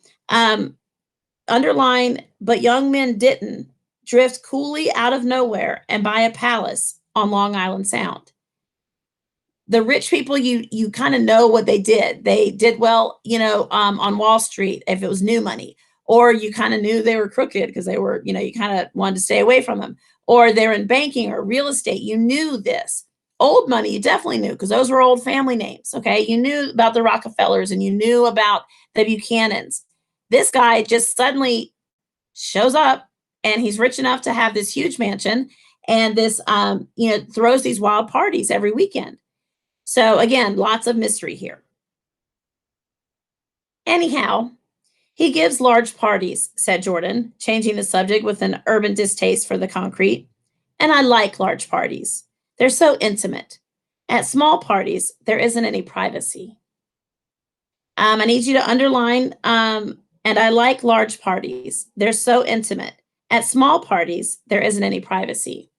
Underline, but young men didn't drift coolly out of nowhere and buy a palace on Long Island Sound. The rich people, you kind of know what they did. They did well, on Wall Street if it was new money, or you kind of knew they were crooked because they were, you kind of wanted to stay away from them, or they're in banking or real estate. You knew this. Old money, you definitely knew because those were old family names. Okay, you knew about the Rockefellers and you knew about the Buchanans. This guy just suddenly shows up, and he's rich enough to have this huge mansion and this, throws these wild parties every weekend. So again, lots of mystery here. Anyhow, he gives large parties, said Jordan, changing the subject with an urban distaste for the concrete. And I like large parties. They're so intimate. At small parties, there isn't any privacy. I need you to underline, and I like large parties. They're so intimate. At small parties, there isn't any privacy.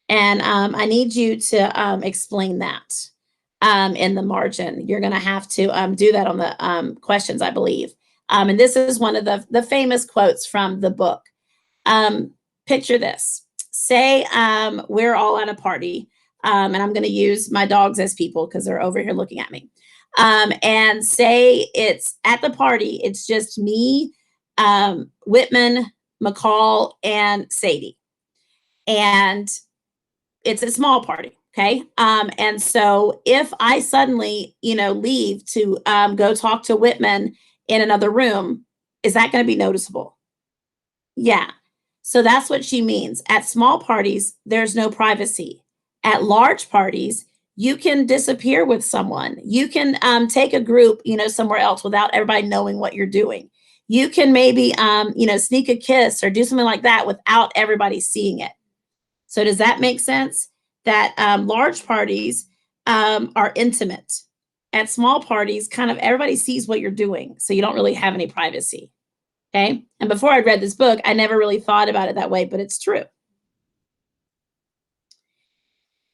And I need you to explain that in the margin. You're going to have to do that on the questions, I believe. And this is one of the famous quotes from the book. Picture this. Say we're all at a party, and I'm going to use my dogs as people because they're over here looking at me. And say it's at the party, it's just me, Whitman, McCall, and Sadie. And it's a small party, okay? And so if I suddenly, leave to go talk to Whitman in another room, is that going to be noticeable? Yeah. So that's what she means. At small parties, there's no privacy. At large parties, you can disappear with someone. You can take a group, somewhere else without everybody knowing what you're doing. You can maybe, sneak a kiss or do something like that without everybody seeing it. So does that make sense? That large parties are intimate. At small parties, kind of everybody sees what you're doing, so you don't really have any privacy. Okay? And before I read this book, I never really thought about it that way, but it's true.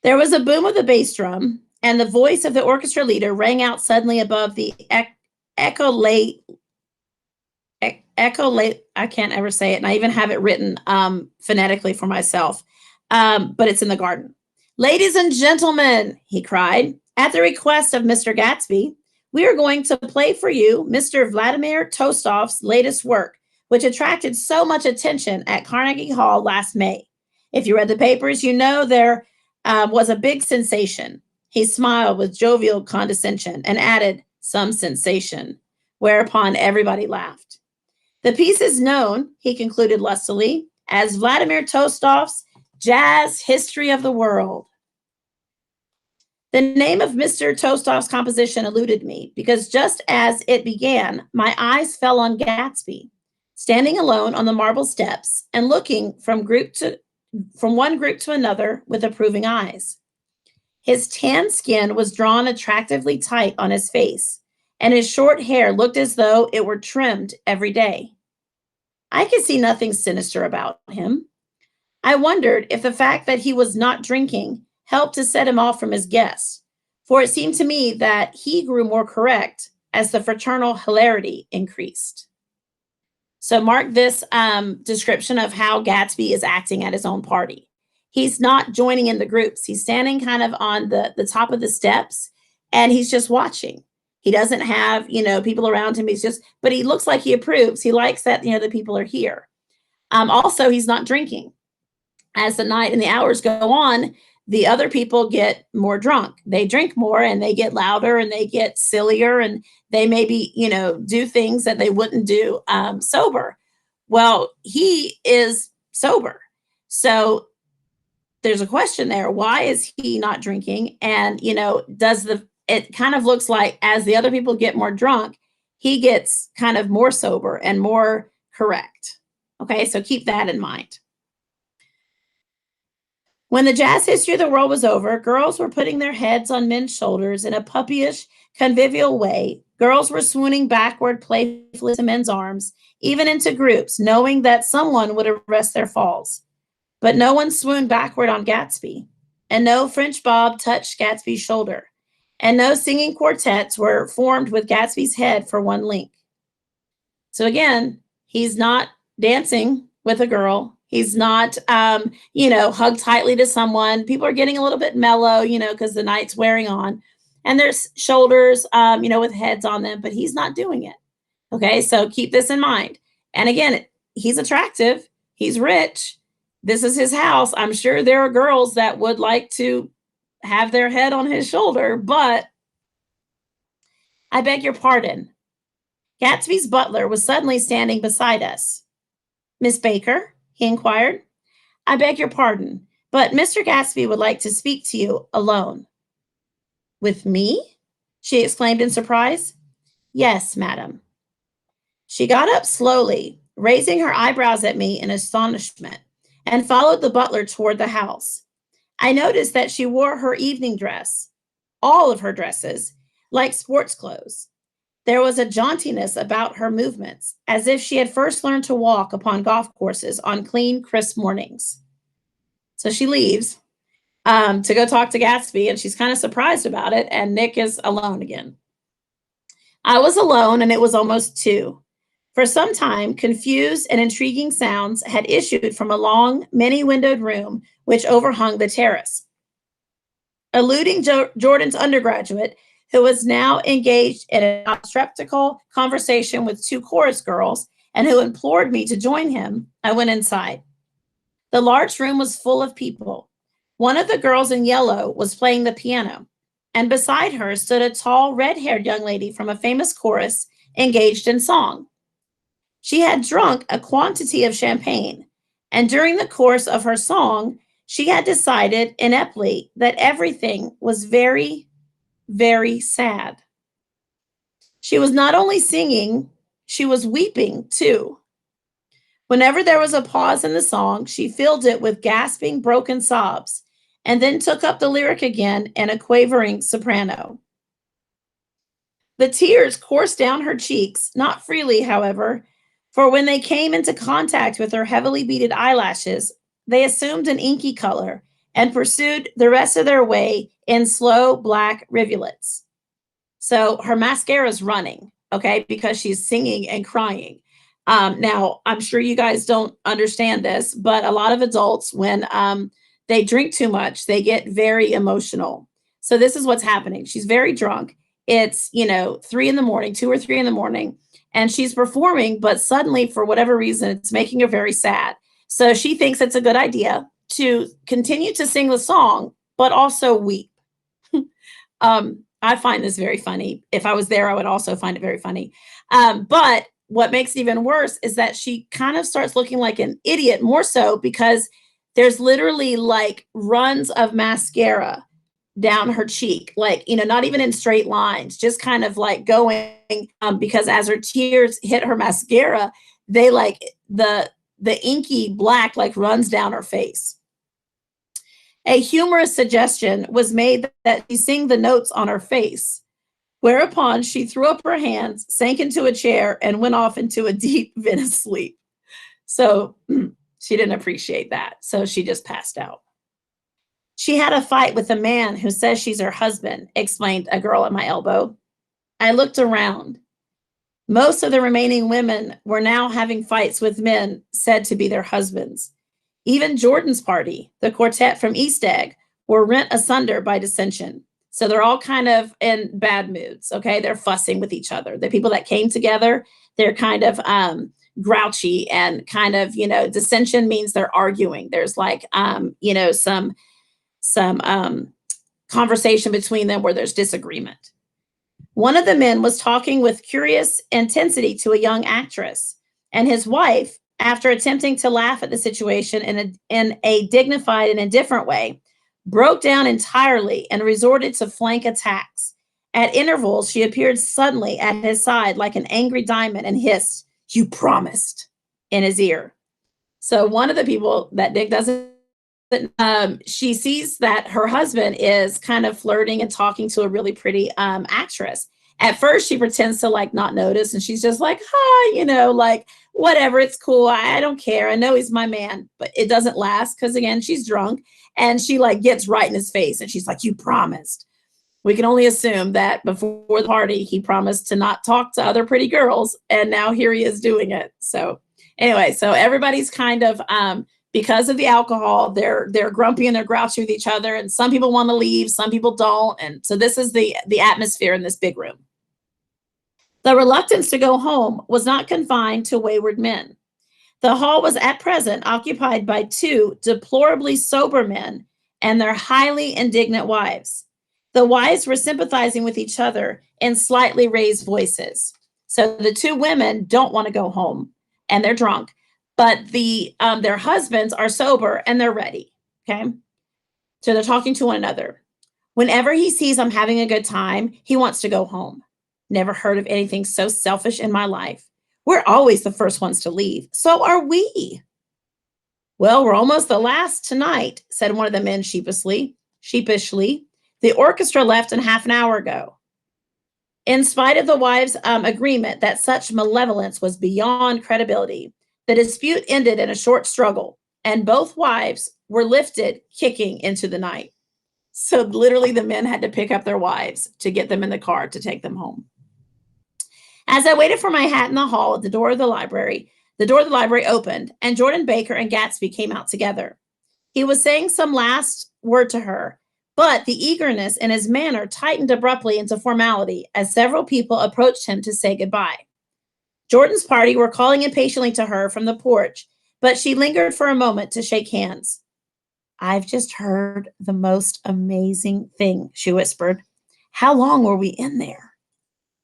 There was a boom of the bass drum, and the voice of the orchestra leader rang out suddenly above the echo late. I can't ever say it, and I even have it written phonetically for myself, but it's in the garden. Ladies and gentlemen, he cried, at the request of Mr. Gatsby, We are going to play for you Mr. Vladimir Tostov's latest work, which attracted so much attention at Carnegie Hall last May. If you read the papers, you know there was a big sensation. He smiled with jovial condescension and added, some sensation, whereupon everybody laughed. The piece is known, he concluded lustily, as Vladimir Tostov's Jazz History of the World. The name of Mr. Tostov's composition eluded me because just as it began, my eyes fell on Gatsby, standing alone on the marble steps and looking from one group to another with approving eyes. His tan skin was drawn attractively tight on his face, and his short hair looked as though it were trimmed every day. I could see nothing sinister about him. I wondered if the fact that he was not drinking helped to set him off from his guests, for it seemed to me that he grew more correct as the fraternal hilarity increased. So mark this description of how Gatsby is acting at his own party. He's not joining in the groups. He's standing kind of on the top of the steps, and he's just watching. He doesn't have, people around him. But he looks like he approves. He likes that, the people are here. Also, he's not drinking. As the night and the hours go on, the other people get more drunk. They drink more and they get louder and they get sillier and they maybe, do things that they wouldn't do sober. Well, he is sober. So there's a question there. Why is he not drinking? And, it kind of looks like as the other people get more drunk, he gets kind of more sober and more correct. Okay, so keep that in mind. When the jazz history of the world was over, girls were putting their heads on men's shoulders in a puppyish, convivial way. Girls were swooning backward playfully into men's arms, even into groups, knowing that someone would arrest their falls. But no one swooned backward on Gatsby, and no French bob touched Gatsby's shoulder, and no singing quartets were formed with Gatsby's head for one link. So again, he's not dancing with a girl. He's not, hugged tightly to someone. People are getting a little bit mellow, because the night's wearing on. And there's shoulders, with heads on them, but he's not doing it. Okay, so keep this in mind. And again, he's attractive. He's rich. This is his house. I'm sure there are girls that would like to have their head on his shoulder, but I beg your pardon. Gatsby's butler was suddenly standing beside us. Miss Baker? He inquired. I beg your pardon, but Mr. Gatsby would like to speak to you alone. With me? She exclaimed in surprise. Yes, madam. She got up slowly, raising her eyebrows at me in astonishment, and followed the butler toward the house. I noticed that she wore her evening dress, all of her dresses, like sports clothes. There was a jauntiness about her movements, as if she had first learned to walk upon golf courses on clean, crisp mornings. So she leaves to go talk to Gatsby, and she's kind of surprised about it, and Nick is alone again. I was alone, and it was almost 2. For some time, confused and intriguing sounds had issued from a long, many-windowed room which overhung the terrace. Eluding Jordan's undergraduate, who was now engaged in an obstetrical conversation with 2 chorus girls and who implored me to join him, I went inside. The large room was full of people. One of the girls in yellow was playing the piano, and beside her stood a tall, red-haired young lady from a famous chorus engaged in song. She had drunk a quantity of champagne, and during the course of her song, she had decided ineptly that everything was very, very sad. She was not only singing, she was weeping too. Whenever there was a pause in the song, she filled it with gasping, broken sobs, and then took up the lyric again in a quavering soprano. The tears coursed down her cheeks, not freely, however, for when they came into contact with her heavily beaded eyelashes, they assumed an inky color and pursued the rest of their way in slow black rivulets. So her mascara is running, okay, because she's singing and crying. Now, I'm sure you guys don't understand this, but a lot of adults, when they drink too much, they get very emotional. So this is what's happening. She's very drunk, It's, 3 in the morning, 2 or 3 in the morning, and she's performing, but suddenly, for whatever reason, it's making her very sad. So she thinks it's a good idea to continue to sing the song, but also weep. I find this very funny. If I was there, I would also find it very funny. But what makes it even worse is that she kind of starts looking like an idiot, more so because there's literally like runs of mascara down her cheek, like, not even in straight lines, just kind of like going, because as her tears hit her mascara, they like the inky black like runs down her face. A humorous suggestion was made that she sing the notes on her face, whereupon she threw up her hands, sank into a chair, and went off into a deep Venice sleep. So she didn't appreciate that. So she just passed out. She had a fight with a man who says she's her husband, explained a girl at my elbow. I looked around. Most of the remaining women were now having fights with men said to be their husbands. Even Jordan's party, the quartet from East Egg, were rent asunder by dissension. So they're all kind of in bad moods, okay? They're fussing with each other. The people that came together, they're kind of grouchy and kind of, dissension means they're arguing. There's like, some conversation between them where there's disagreement. One of the men was talking with curious intensity to a young actress, and his wife, after attempting to laugh at the situation in a dignified and indifferent way, broke down entirely and resorted to flank attacks. At intervals, she appeared suddenly at his side like an angry diamond and hissed, "You promised," in his ear. So one of the people that Dick doesn't, she sees that her husband is kind of flirting and talking to a really pretty actress. At first, she pretends to like not notice, and she's just like, "Hi," like whatever, it's cool. I don't care. I know he's my man, but it doesn't last because again, she's drunk, and she like gets right in his face, and she's like, "You promised." We can only assume that before the party, he promised to not talk to other pretty girls, and now here he is doing it. So anyway, so everybody's kind of because of the alcohol, they're grumpy and they're grouchy with each other, and some people want to leave, some people don't, and so this is the atmosphere in this big room. The reluctance to go home was not confined to wayward men. The hall was at present occupied by two deplorably sober men and their highly indignant wives. The wives were sympathizing with each other in slightly raised voices. So the two women don't want to go home and they're drunk, but their husbands are sober and they're ready. Okay. So they're talking to one another. Whenever he sees I'm having a good time, he wants to go home. Never heard of anything so selfish in my life. We're always the first ones to leave. So are we. Well, we're almost the last tonight, said one of the men sheepishly. The orchestra left in half an hour ago. In spite of the wives' agreement that such malevolence was beyond credibility, the dispute ended in a short struggle, and both wives were lifted, kicking into the night. So literally the men had to pick up their wives to get them in the car to take them home. As I waited for my hat in the hall at the door of the library opened, and Jordan Baker and Gatsby came out together. He was saying some last word to her, but the eagerness in his manner tightened abruptly into formality as several people approached him to say goodbye. Jordan's party were calling impatiently to her from the porch, but she lingered for a moment to shake hands. "I've just heard the most amazing thing," she whispered. "How long were we in there?"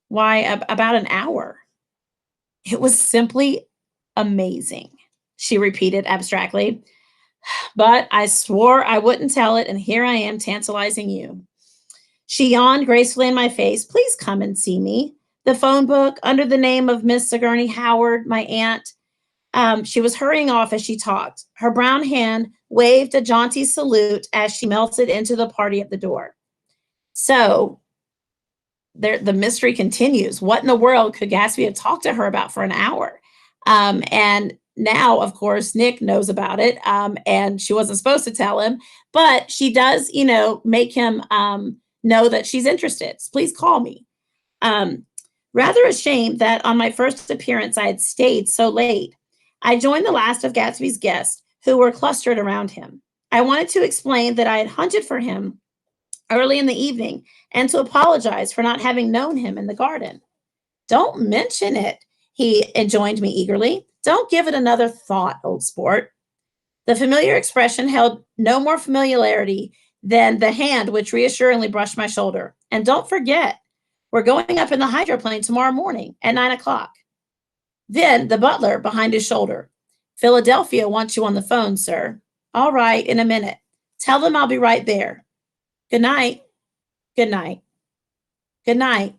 "Why, about an hour." "It was simply amazing," she repeated abstractly. "But I swore I wouldn't tell it, and here I am tantalizing you." She yawned gracefully in my face. "Please come and see me. The phone book under the name of Miss Sigourney Howard, my aunt." She was hurrying off as she talked. Her brown hand waved a jaunty salute as she melted into the party at the door. So the mystery continues. What in the world could Gatsby have talked to her about for an hour? And now, of course, Nick knows about it, and she wasn't supposed to tell him, but she does, make him know that she's interested. So please call me. Rather ashamed that on my first appearance I had stayed so late, I joined the last of Gatsby's guests who were clustered around him. I wanted to explain that I had hunted for him early in the evening and to apologize for not having known him in the garden. Don't mention it, he enjoined me eagerly. Don't give it another thought, old sport. The familiar expression held no more familiarity than the hand which reassuringly brushed my shoulder. And don't forget, we're going up in the hydroplane tomorrow morning at 9 o'clock. Then the butler behind his shoulder. Philadelphia wants you on the phone, sir. All right, in a minute. Tell them I'll be right there. Good night. Good night. Good night.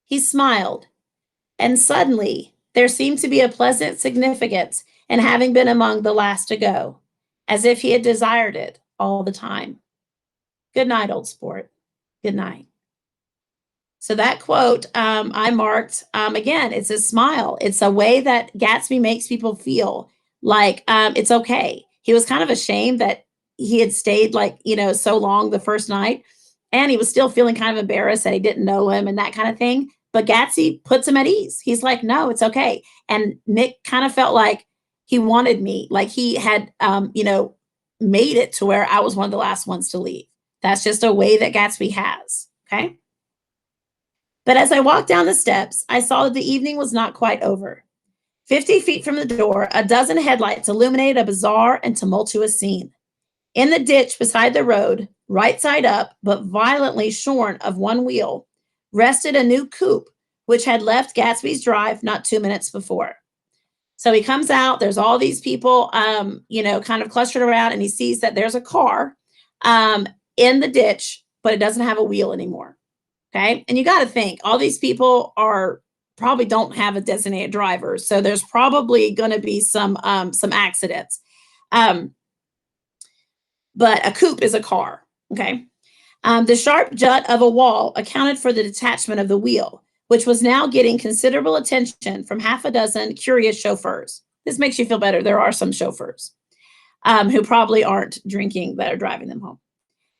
He smiled, and suddenly there seemed to be a pleasant significance in having been among the last to go, as if he had desired it all the time. Good night, old sport. Good night. So that quote I marked, again, it's a smile. It's a way that Gatsby makes people feel like it's okay. He was kind of ashamed that he had stayed so long the first night, and he was still feeling kind of embarrassed that he didn't know him and that kind of thing. But Gatsby puts him at ease. He's like, no, it's okay. And Nick kind of felt like he wanted me, like he had, made it to where I was one of the last ones to leave. That's just a way that Gatsby has. Okay. But as I walked down the steps, I saw that the evening was not quite over. 50 feet from the door, a dozen headlights illuminated a bizarre and tumultuous scene. In the ditch beside the road, right side up, but violently shorn of one wheel, rested a new coupe, which had left Gatsby's drive not 2 minutes before. So he comes out, there's all these people, kind of clustered around, and he sees that there's a car in the ditch, but it doesn't have a wheel anymore. Okay. And you got to think all these people probably don't have a designated driver. So there's probably going to be some accidents. But a coupe is a car. Okay. The sharp jut of a wall accounted for the detachment of the wheel, which was now getting considerable attention from half a dozen curious chauffeurs. This makes you feel better. There are some chauffeurs who probably aren't drinking that are driving them home.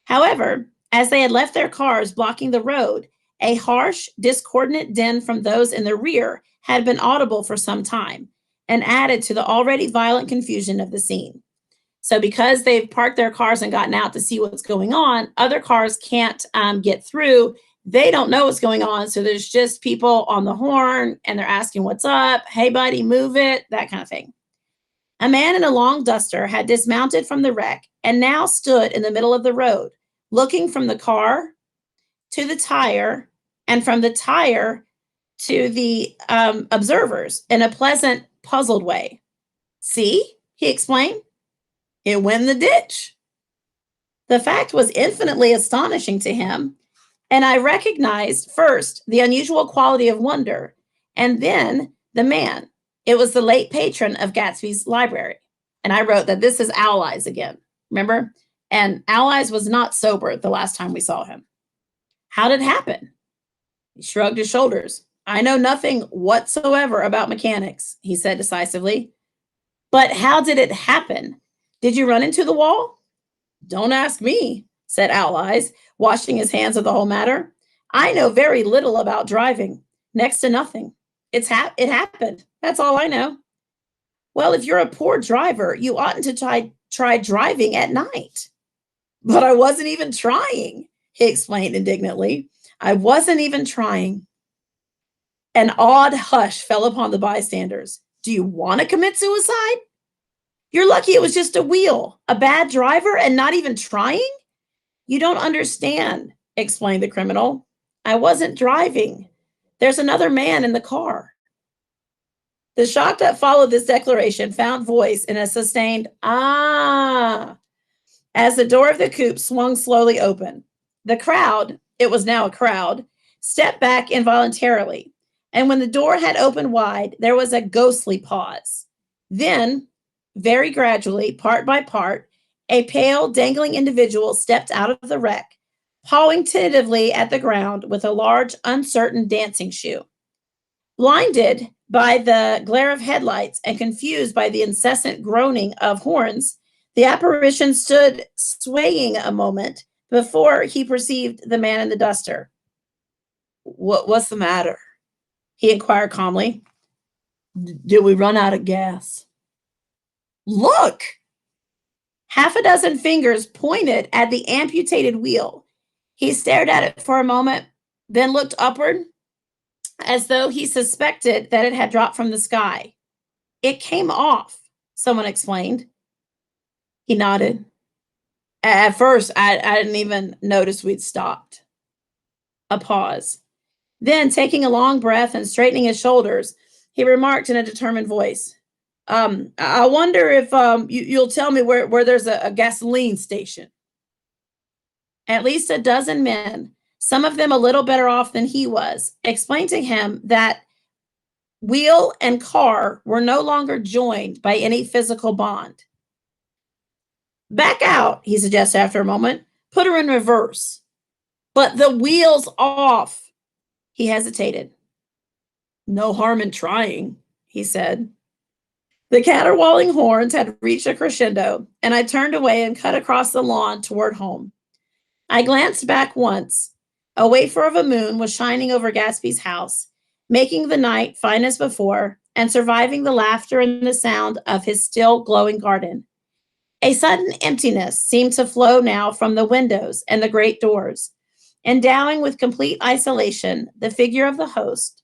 However, as they had left their cars blocking the road, a harsh, discordant din from those in the rear had been audible for some time and added to the already violent confusion of the scene. So because they've parked their cars and gotten out to see what's going on, other cars can't get through. They don't know what's going on. So there's just people on the horn and they're asking what's up. Hey, buddy, move it, that kind of thing. A man in a long duster had dismounted from the wreck and now stood in the middle of the road, looking from the car to the tire and from the tire to the observers in a pleasant, puzzled way. See, he explained, it went in the ditch. The fact was infinitely astonishing to him, and I recognized first the unusual quality of wonder, and then the man. It was the late patron of Gatsby's library. And I wrote that this is Owl Eyes again, remember? And Owl Eyes was not sober the last time we saw him. How did it happen? He shrugged his shoulders. I know nothing whatsoever about mechanics, he said decisively. But how did it happen? Did you run into the wall? Don't ask me, said Owl Eyes, washing his hands of the whole matter. I know very little about driving, next to nothing. It happened. That's all I know. Well, if you're a poor driver, you oughtn't to try driving at night. But I wasn't even trying, he explained indignantly. I wasn't even trying. An awed hush fell upon the bystanders. Do you want to commit suicide? You're lucky it was just a wheel, a bad driver, and not even trying? You don't understand, explained the criminal. I wasn't driving. There's another man in the car. The shock that followed this declaration found voice in a sustained ah as the door of the coupe swung slowly open. The crowd, it was now a crowd, stepped back involuntarily, and when the door had opened wide, there was a ghostly pause. Then, very gradually, part by part, a pale, dangling individual stepped out of the wreck, pawing tentatively at the ground with a large, uncertain dancing shoe. Blinded by the glare of headlights and confused by the incessant groaning of horns, the apparition stood swaying a moment before he perceived the man in the duster. What's the matter? He inquired calmly. Did we run out of gas? Look! Half a dozen fingers pointed at the amputated wheel. He stared at it for a moment, then looked upward as though he suspected that it had dropped from the sky. It came off, someone explained. He nodded. At first, I didn't even notice we'd stopped. A pause. Then, taking a long breath and straightening his shoulders, he remarked in a determined voice, I wonder if you'll tell me where there's a gasoline station. At least a dozen men, some of them a little better off than he was, explained to him that wheel and car were no longer joined by any physical bond. Back out, he suggested after a moment. Put her in reverse. But the wheel's off. He hesitated. No harm in trying, he said. The caterwauling horns had reached a crescendo, and I turned away and cut across the lawn toward home. I glanced back once. A wafer of a moon was shining over Gatsby's house, making the night fine as before, and surviving the laughter and the sound of his still glowing garden. A sudden emptiness seemed to flow now from the windows and the great doors, endowing with complete isolation the figure of the host,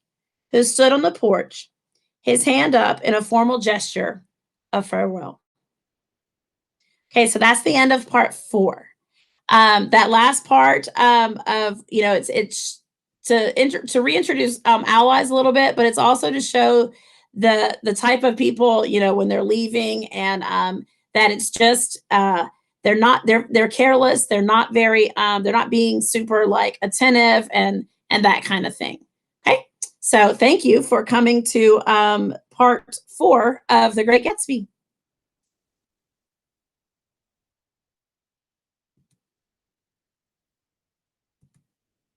who stood on the porch, his hand up in a formal gesture of farewell. Okay, so that's the end of part 4. That last part of it's to reintroduce allies a little bit, but it's also to show the type of people when they're leaving, and that it's just they're careless, they're not very they're not being super like attentive and that kind of thing. Okay, so thank you for coming to part 4 of The Great Gatsby.